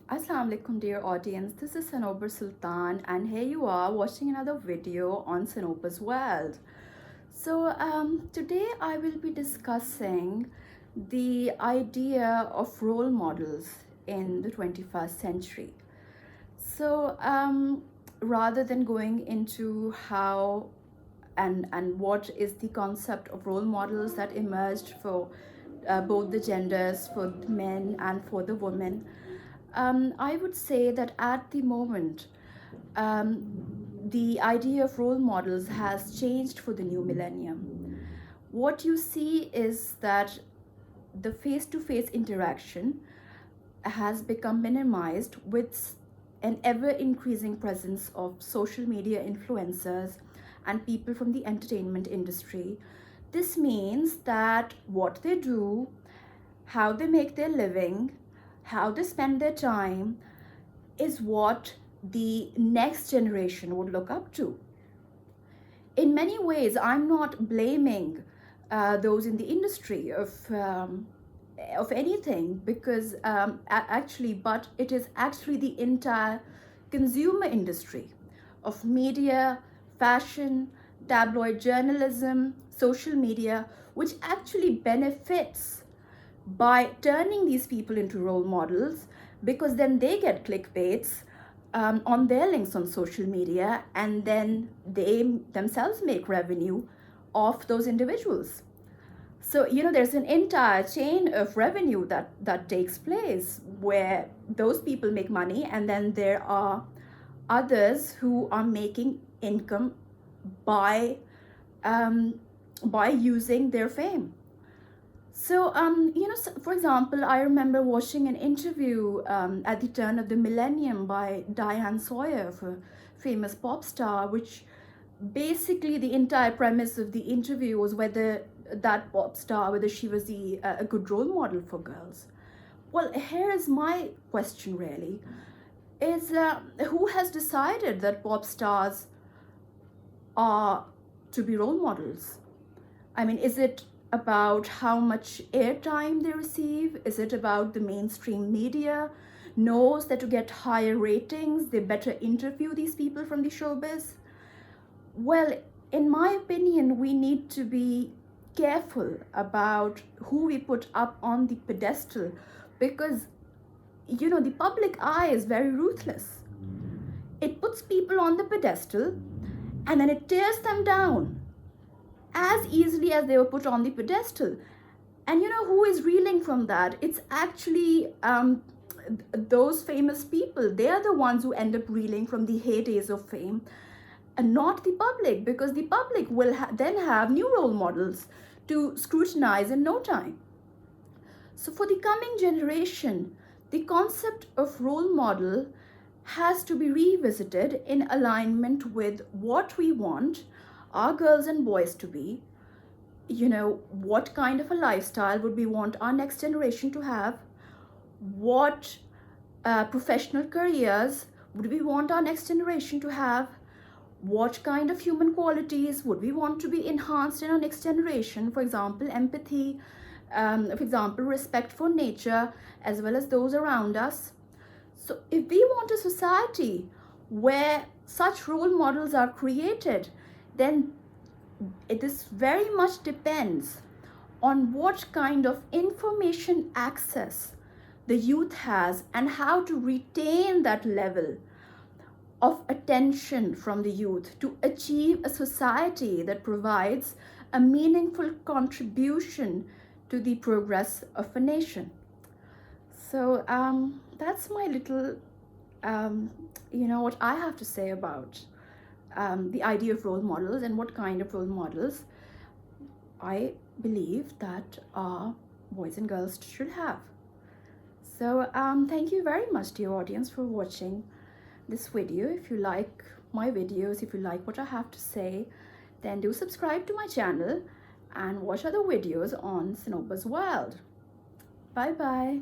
Assalamu alaikum dear audience, this is Sanobar Sultan and here you are watching another video on Sanobar's World. Today I will be discussing the idea of role models in the 21st century. Rather than going into how and what is the concept of role models that emerged for both the genders, for the men and for the women, I would say that at the moment, the idea of role models has changed for the new millennium. What you see is that the face to face interaction has become minimized with an ever increasing presence of social media influencers and people from the entertainment industry. This means that what they do, how they make their living, how they spend their time is what the next generation would look up to. In many ways, I'm not blaming those in the industry of anything because but it is actually the entire consumer industry of media, fashion, tabloid journalism, social media, which actually benefits by turning these people into role models, because then they get clickbaits on their links on social media, and then they themselves make revenue off those individuals. So there's an entire chain of revenue that takes place where those people make money, and then there are others who are making income by by using their fame. For example, I remember watching an interview at the turn of the millennium by Diane Sawyer, a famous pop star, which basically the entire premise of the interview was whether that pop star, whether she was a good role model for girls. Well, here is my question really, is who has decided that pop stars are to be role models? I mean, is it about how much airtime they receive? Is it about the mainstream media knows that to get higher ratings, they better interview these people from the showbiz? Well, in my opinion, we need to be careful about who we put up on the pedestal, because the public eye is very ruthless. It puts people on the pedestal and then it tears them down as easily as they were put on the pedestal. And who is reeling from that? It's actually those famous people. They are the ones who end up reeling from the heydays of fame, and not the public, because the public will then have new role models to scrutinize in no time. So for the coming generation, the concept of role model has to be revisited in alignment with what we want our girls and boys to be. What kind of a lifestyle would we want our next generation to have? What professional careers would we want our next generation to have? What kind of human qualities would we want to be enhanced in our next generation? For example, empathy, for example, respect for nature as well as those around us. So if we want a society where such role models are created, then this very much depends on what kind of information access the youth has and how to retain that level of attention from the youth to achieve a society that provides a meaningful contribution to the progress of a nation. So that's my little, what I have to say about the idea of role models and what kind of role models I believe that our boys and girls should have. So thank you very much, dear audience, for watching this video. If you like my videos, if you like what I have to say, then do subscribe to my channel and watch other videos on Sanobar's World. Bye bye.